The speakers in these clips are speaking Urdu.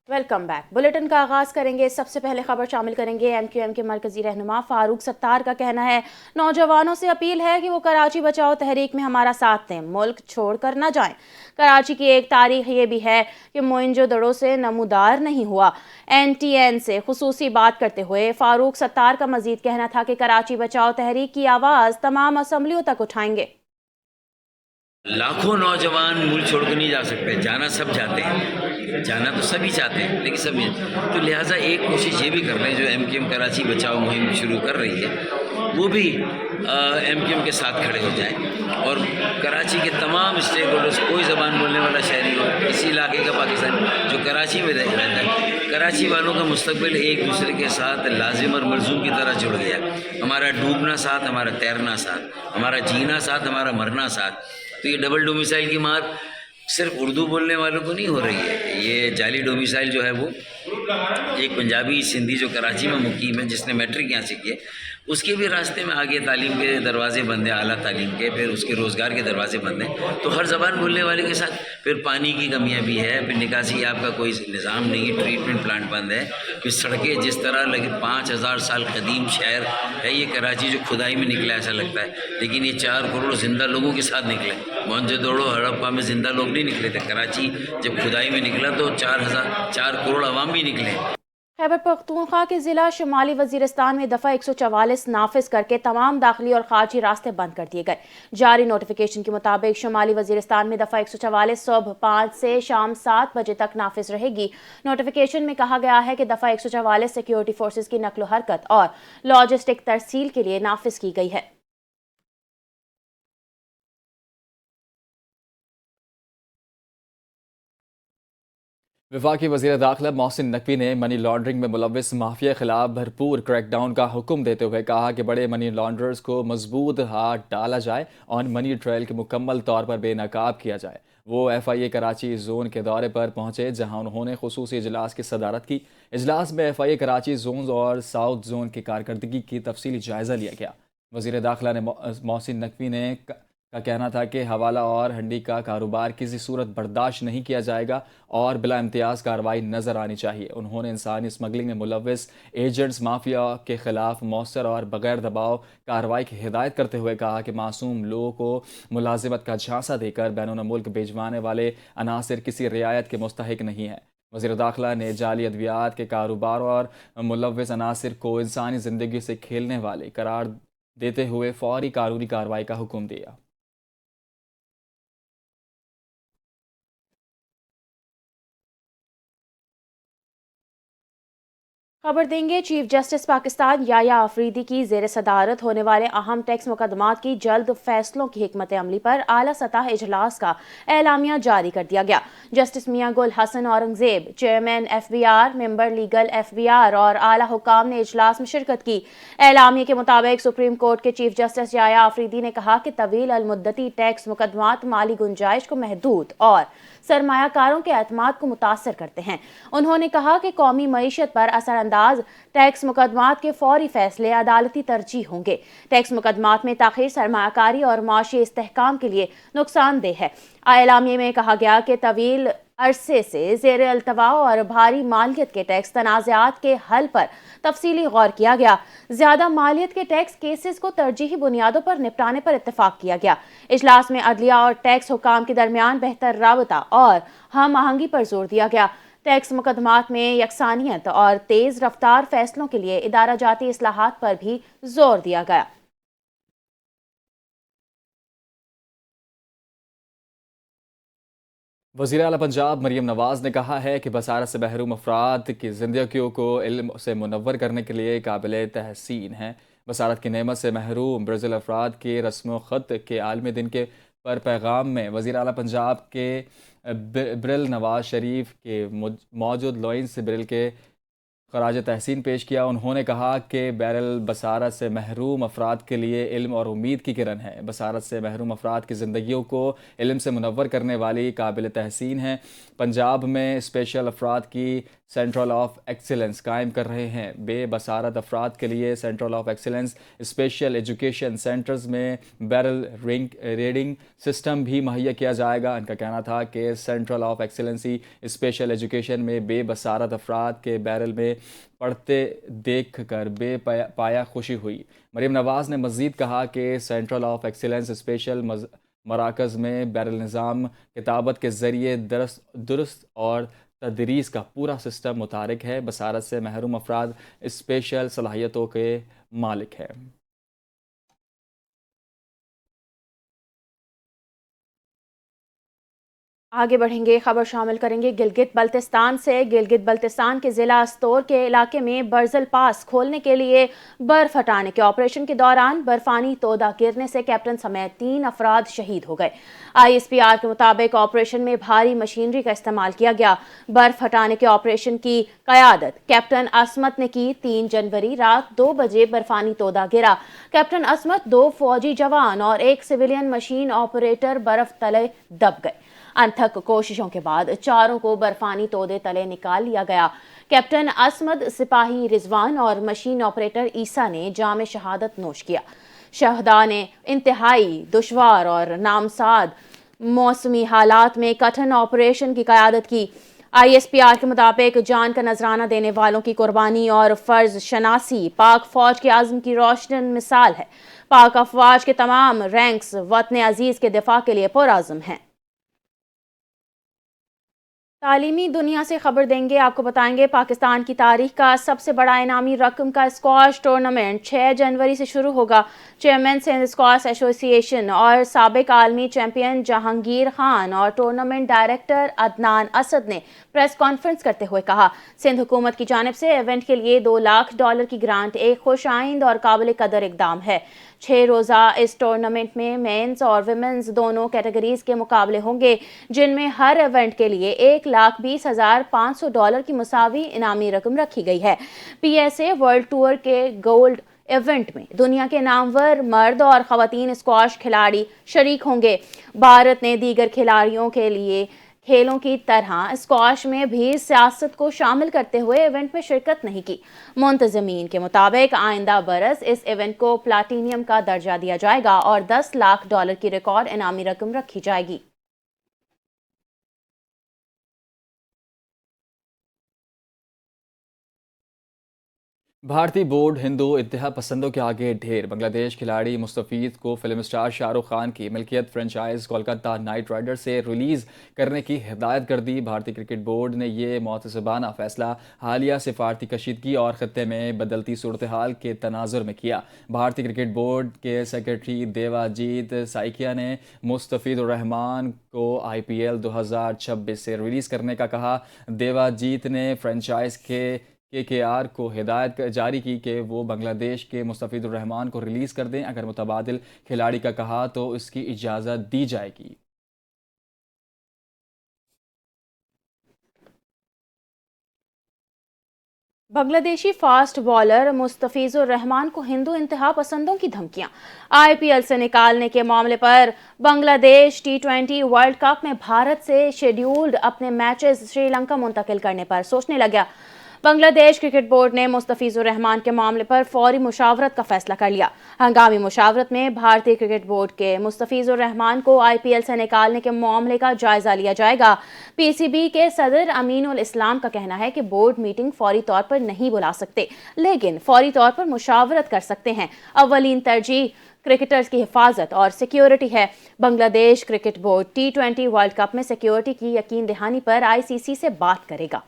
Welcome back. بلیٹن کا آغاز کریں گے۔ سب سے پہلے خبر شامل کریں گے۔ ایم کیو ایم کے مرکزی رہنما فاروق ستار کا کہنا ہے، نوجوانوں سے اپیل ہے کہ وہ کراچی بچاؤ تحریک میں ہمارا ساتھ دیں، ملک چھوڑ کر نہ جائیں۔ کراچی کی ایک تاریخ یہ بھی ہے کہ موئنجو دڑو سے نمودار نہیں ہوا۔ این ٹی این سے خصوصی بات کرتے ہوئے فاروق ستار کا مزید کہنا تھا کہ کراچی بچاؤ تحریک کی آواز تمام اسمبلیوں تک اٹھائیں گے۔ لاکھوں نوجوان ملک چھوڑ کے نہیں جا سکتے، جانا سب چاہتے ہیں، جانا تو سبھی چاہتے ہیں لیکن سب تو لہٰذا ایک کوشش یہ بھی کر رہے ہیں، جو ایم کیو ایم کراچی بچاؤ مہم شروع کر رہی ہے، وہ بھی ایم کیو ایم کے ساتھ کھڑے ہو جائیں اور کراچی کے تمام اسٹیک ہولڈرز، کوئی زبان بولنے والا شہری ہو اسی علاقے کا پاکستان جو کراچی میں رہتا ہے، کراچی والوں کا مستقبل ایک دوسرے کے ساتھ لازم اور ملزوم کی طرح جڑ گیا۔ ہمارا ڈوبنا ساتھ، ہمارا تیرنا ساتھ، ہمارا جینا ساتھ، ہمارا مرنا ساتھ۔ تو یہ ڈبل ڈومیسائل کی مار صرف اردو بولنے والوں کو نہیں ہو رہی ہے، یہ جعلی ڈومیسائل جو ہے وہ ایک پنجابی سندھی جو کراچی میں مقیم ہے، جس نے میٹرک یہاں سے کی ہے، اس کے بھی راستے میں آگے تعلیم کے دروازے بند ہیں، اعلیٰ تعلیم کے، پھر اس کے روزگار کے دروازے بند ہیں۔ تو ہر زبان بولنے والے کے ساتھ پھر پانی کی کمیاں بھی ہے، پھر نکاسی آپ کا کوئی نظام نہیں ہے، ٹریٹمنٹ پلانٹ بند ہے، پھر سڑکیں جس طرح لگے 5000 سال قدیم شہر ہے یہ کراچی، جو کھدائی میں نکلا ایسا لگتا ہے، لیکن یہ 4 کروڑ زندہ لوگوں کے ساتھ نکلے۔ موہنجو دڑو ہڑپا میں زندہ لوگ نہیں نکلے تھے، کراچی جب کھدائی میں نکلا تو 4 کروڑ عوام بھی نکلے۔ خیبر پختونخوا کے ضلع شمالی وزیرستان میں دفعہ 144 نافذ کر کے تمام داخلی اور خارجی راستے بند کر دیے گئے۔ جاری نوٹیفیکیشن کے مطابق شمالی وزیرستان میں دفعہ 144 صبح 5 سے شام 7 بجے تک نافذ رہے گی۔ نوٹیفیکیشن میں کہا گیا ہے کہ دفعہ 144 سیکیورٹی فورسز کی نقل و حرکت اور لاجسٹک ترسیل کے لیے نافذ کی گئی ہے۔ وفاقی وزیر داخلہ محسن نقوی نے منی لانڈرنگ میں ملوث مافیا کے خلاف بھرپور کریک ڈاؤن کا حکم دیتے ہوئے کہا کہ بڑے منی لانڈررز کو مضبوط ہاتھ ڈالا جائے اور منی ٹریل کے مکمل طور پر بے نقاب کیا جائے۔ وہ ایف آئی اے کراچی زون کے دورے پر پہنچے جہاں انہوں نے خصوصی اجلاس کی صدارت کی۔ اجلاس میں ایف آئی اے کراچی زونز اور ساؤتھ زون کی کارکردگی کی تفصیلی جائزہ لیا گیا۔ وزیر داخلہ نے محسن نقوی نے کا کہنا تھا کہ حوالہ اور ہنڈی کا کاروبار کسی صورت برداشت نہیں کیا جائے گا اور بلا امتیاز کارروائی نظر آنی چاہیے۔ انہوں نے انسانی اسمگلنگ میں ملوث ایجنٹس مافیا کے خلاف مؤثر اور بغیر دباؤ کارروائی کی ہدایت کرتے ہوئے کہا کہ معصوم لوگوں کو ملازمت کا جھانسا دے کر بیرون ملک بھیجوانے والے عناصر کسی رعایت کے مستحق نہیں ہیں۔ وزیر داخلہ نے جعلی ادویات کے کاروبار اور ملوث عناصر کو انسانی زندگی سے کھیلنے والے قرار دیتے ہوئے فوری قانونی کارروائی کا حکم دیا۔ خبر دیں گے۔ چیف جسٹس پاکستان یایا آفریدی کی زیر صدارت ہونے والے اہم ٹیکس مقدمات کی جلد فیصلوں کی حکمت عملی پر اعلیٰ سطح اجلاس کا اعلامیہ جاری کر دیا گیا۔ Justice Mian Gul Hassan Aurangzeb, chairman F B R, member legal F B R اور اعلیٰ حکام نے اجلاس میں شرکت کی۔ اعلامیے کے مطابق سپریم کورٹ کے چیف جسٹس یایا آفریدی نے کہا کہ طویل المدتی ٹیکس مقدمات مالی گنجائش کو محدود اور سرمایہ کاروں کے اعتماد کو متاثر کرتے ہیں۔ انہوں نے کہا کہ قومی معیشت پر اثر انداز ٹیکس مقدمات کے فوری فیصلے عدالتی ترجیح ہوں گے۔ ٹیکس مقدمات میں تاخیر سرمایہ کاری اور معاشی استحکام کے لیے نقصان دہ ہے۔ اعلامیے میں کہا گیا کہ طویل عرصے سے زیر التواء اور بھاری مالیت کے ٹیکس تنازعات کے حل پر تفصیلی غور کیا گیا۔ زیادہ مالیت کے ٹیکس کیسز کو ترجیحی بنیادوں پر نپٹانے پر اتفاق کیا گیا۔ اجلاس میں عدلیہ اور ٹیکس حکام کے درمیان بہتر رابطہ اور ہم آہنگی پر زور دیا گیا۔ ٹیکس مقدمات میں یکسانیت اور تیز رفتار فیصلوں کے لیے ادارہ جاتی اصلاحات پر بھی زور دیا گیا۔ وزیر اعلیٰ پنجاب مریم نواز نے کہا ہے کہ بصارت سے محروم افراد کی زندگیوں کو علم سے منور کرنے کے لیے قابل تحسین ہیں۔ بصارت کی نعمت سے محروم برزل افراد کے رسم و خط کے عالمی دن کے پر پیغام میں وزیر اعلیٰ پنجاب کے برل نواز شریف کے موجود لوئنس برل کے خراج تحسین پیش کیا۔ انہوں نے کہا کہ بیرل بصارت سے محروم افراد کے لیے علم اور امید کی کرن ہے۔ بصارت سے محروم افراد کی زندگیوں کو علم سے منور کرنے والی قابل تحسین ہیں۔ پنجاب میں اسپیشل افراد کی سینٹرل آف ایکسیلنس قائم کر رہے ہیں۔ بے بصارت افراد کے لیے central of excellence special education centres میں بیرل ریڈنگ سسٹم بھی مہیا کیا جائے گا۔ ان کا کہنا تھا کہ central of Excellency special education میں بے بصارت افراد کے بیرل میں پڑھتے دیکھ کر بے پایا خوشی ہوئی۔ مریم نواز نے مزید کہا کہ سینٹرل آف ایکسیلنس اسپیشل مراکز میں بیرل نظام کتابت کے ذریعے درست اور تدریس کا پورا سسٹم متحرک ہے۔ بصارت سے محروم افراد اسپیشل صلاحیتوں کے مالک ہیں۔ آگے بڑھیں گے، خبر شامل کریں گے گلگت بلتستان سے۔ گلگت بلتستان کے ضلع استور کے علاقے میں برزل پاس کھولنے کے لیے برف ہٹانے کے آپریشن کے دوران برفانی تودہ گرنے سے کیپٹن سمیت 3 افراد شہید ہو گئے۔ ISPR کے مطابق آپریشن میں بھاری مشینری کا استعمال کیا گیا۔ برف ہٹانے کے آپریشن کی قیادت کیپٹن عصمت نے کی۔ 3 جنوری رات 2 بجے برفانی تودہ گرا۔ کیپٹن عصمت، 2 فوجی جوان اور 1 سویلین مشین آپریٹر برف تلے دب گئے۔ انتھک کوششوں کے بعد چاروں کو برفانی تودے تلے نکال لیا گیا۔ کیپٹن عصمت، سپاہی رضوان اور مشین آپریٹر عیسیٰ نے جام شہادت نوش کیا۔ شہداء نے انتہائی دشوار اور نامساعد موسمی حالات میں کٹھن آپریشن کی قیادت کی۔ ISPR کے مطابق جان کا نذرانہ دینے والوں کی قربانی اور فرض شناسی پاک فوج کے عزم کی روشن مثال ہے۔ پاک افواج کے تمام رینکس وطن عزیز کے دفاع کے لیے پرعزم ہیں۔ تعلیمی دنیا سے خبر دیں گے، آپ کو بتائیں گے پاکستان کی تاریخ کا سب سے بڑا انعامی رقم کا اسکواش ٹورنامنٹ 6 جنوری سے شروع ہوگا۔ چیئرمین سندھ اسکواش ایسوسی ایشن اور سابق عالمی چیمپئن جہانگیر خان اور ٹورنامنٹ ڈائریکٹر عدنان اسد نے پریس کانفرنس کرتے ہوئے کہا، سندھ حکومت کی جانب سے ایونٹ کے لیے $2 لاکھ کی گرانٹ ایک خوش آئند اور قابل قدر اقدام ہے۔ 6 روزہ اس ٹورنامنٹ میں مینز اور ویمنز دونوں کیٹیگریز کے مقابلے ہوں گے، جن میں ہر ایونٹ کے لیے $1,20,500 کی مساوی انعامی رقم رکھی گئی ہے۔ PSA ورلڈ ٹور کے گولڈ ایونٹ میں دنیا کے نامور مرد اور خواتین اسکواش کھلاڑی شریک ہوں گے۔ بھارت نے دیگر کھلاڑیوں کے لیے کھیلوں کی طرح اسکواش میں بھی سیاست کو شامل کرتے ہوئے ایونٹ میں شرکت نہیں کی۔ منتظمین کے مطابق آئندہ برس اس ایونٹ کو پلاٹینیم کا درجہ دیا جائے گا اور $10 لاکھ کی ریکارڈ انعامی رقم رکھی جائے گی۔ بھارتی بورڈ ہندو انتہا پسندوں کے آگے ڈھیر۔ بنگلہ دیش کھلاڑی مستفید کو فلم اسٹار شاہ رخ خان کی ملکیت فرنچائز کولکتہ نائٹ رائڈرز سے ریلیز کرنے کی ہدایت کر دی۔ بھارتی کرکٹ بورڈ نے یہ معتصبانہ فیصلہ حالیہ سفارتی کشیدگی اور خطے میں بدلتی صورتحال کے تناظر میں کیا۔ بھارتی کرکٹ بورڈ کے سیکرٹری دیوا جیت سائکیا نے مستفید الرحمان کو IPL 2026 سے ریلیز کرنے کا کہا۔ دیوا جیت نے فرنچائز کے KKR کو ہدایت جاری کی کہ وہ بنگلہ دیش کے مستفید الرحمان کو ریلیز کر دیں۔ اگر متبادل کھلاڑی کا کہا تو اس کی اجازت دی جائے گی۔ بنگلہ دیشی فاسٹ بالر مستفیض الرحمان کو ہندو انتہا پسندوں کی دھمکیاں۔ IPL سے نکالنے کے معاملے پر بنگلہ دیش T20 ورلڈ کپ میں بھارت سے شیڈیولڈ اپنے میچز سری لنکا منتقل کرنے پر سوچنے لگا۔ بنگلہ دیش کرکٹ بورڈ نے مستفیض الرحمان کے معاملے پر فوری مشاورت کا فیصلہ کر لیا۔ ہنگامی مشاورت میں بھارتی کرکٹ بورڈ کے مستفیض الرحمان کو IPL سے نکالنے کے معاملے کا جائزہ لیا جائے گا۔ PCB کے صدر امین الاسلام کا کہنا ہے کہ بورڈ میٹنگ فوری طور پر نہیں بلا سکتے، لیکن فوری طور پر مشاورت کر سکتے ہیں۔ اولین ترجیح کرکٹرز کی حفاظت اور سیکیورٹی ہے۔ بنگلہ دیش cricket board T20 world cup میں سیکیورٹی کی یقین دہانی پر ICC سے بات کرے گا۔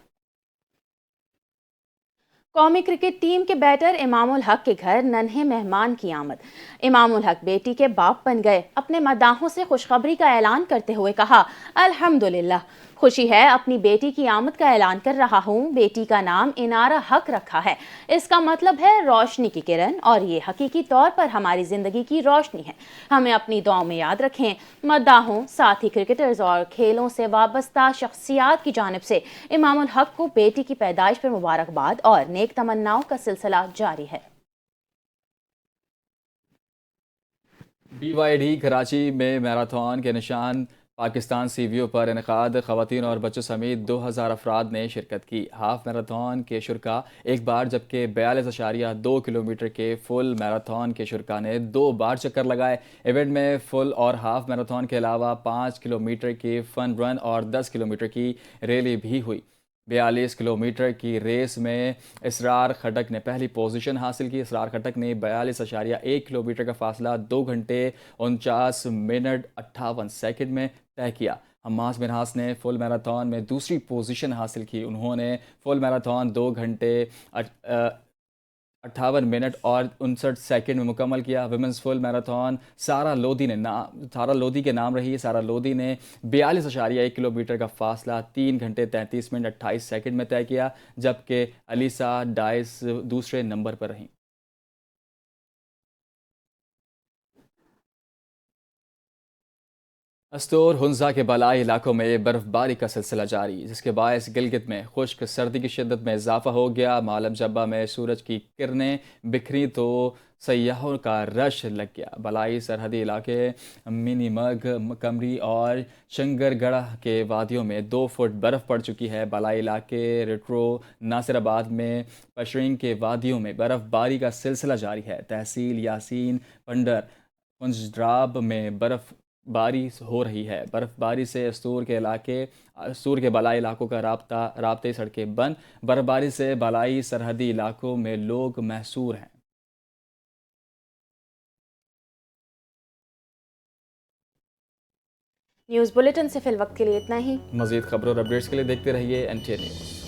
قومی کرکٹ ٹیم کے بیٹر امام الحق کے گھر ننھے مہمان کی آمد۔ امام الحق بیٹی کے باپ بن گئے۔ اپنے مداحوں سے خوشخبری کا اعلان کرتے ہوئے کہا، الحمدللہ خوشی ہے اپنی بیٹی کی آمد کا اعلان کر رہا ہوں، بیٹی کا نام انارہ حق رکھا ہے۔ اس کا مطلب ہے روشنی کی کرن، اور یہ حقیقی طور پر ہماری زندگی کی روشنی ہے۔ ہمیں اپنی دعاؤں میں یاد رکھیں۔ مداحوں، ساتھی کرکٹرز اور کھیلوں سے وابستہ شخصیات کی جانب سے امام الحق کو بیٹی کی پیدائش پر مبارکباد اور نیک تمناؤں کا سلسلہ جاری ہے۔ BYD کراچی میں میراتھن کے نشان پاکستان سی ویو پر انعقاد، خواتین اور بچوں سمیت 2000 افراد نے شرکت کی۔ ہاف میراتھن کے شرکاء ایک بار جبکہ 42.2 کلومیٹر کے فل میراتھن کے شرکاء نے 2 بار چکر لگائے۔ ایونٹ میں فل اور ہاف میراتھن کے علاوہ 5 کلومیٹر کی فن رن اور 10 کلومیٹر کی ریلی بھی ہوئی۔ 42 کلومیٹر کی ریس میں اسرار خٹک نے پہلی پوزیشن حاصل کی۔ اسرار خٹک نے 42.1 کلومیٹر کا فاصلہ 2 گھنٹے 49 منٹ 58 سیکنڈ میں طے کیا۔ حماس منہاس نے فل میراتھن میں دوسری پوزیشن حاصل کی۔ انہوں نے فل میراتھن 2 گھنٹے 58 منٹ اور 59 سیکنڈ میں مکمل کیا۔ ویمنز فل میراتھن سارا لودھی کے نام رہی۔ سارا لودھی نے 42.1 کلومیٹر کا فاصلہ 3 گھنٹے 33 منٹ 28 سیکنڈ میں طے کیا، جبکہ علیسا ڈائس دوسرے نمبر پر رہیں۔ استور ہنزا کے بالائی علاقوں میں برف باری کا سلسلہ جاری، جس کے باعث گلگت میں خشک سردی کی شدت میں اضافہ ہو گیا۔ معلم جبہ میں سورج کی کرنیں بکھری تو سیاحوں کا رش لگ گیا۔ بالائی سرحدی علاقے منی مگ، کمری اور شنگر گڑھ کے وادیوں میں 2 فٹ برف پڑ چکی ہے۔ بالائی علاقے ریٹرو، ناصر آباد میں پشرنگ کے وادیوں میں برف باری کا سلسلہ جاری ہے۔ تحصیل یاسین پنڈر کنجراب میں برف باری ہو رہی ہے۔ برف باری سے استور کے بالائی علاقوں کا رابطے سڑکیں بند۔ برف باری سے بالائی سرحدی علاقوں میں لوگ محصور ہیں۔ نیوز بلیٹن سے فی الوقت کے لیے اتنا ہی۔ مزید خبروں اور اپڈیٹس کے لیے دیکھتے رہیے NTA نیوز۔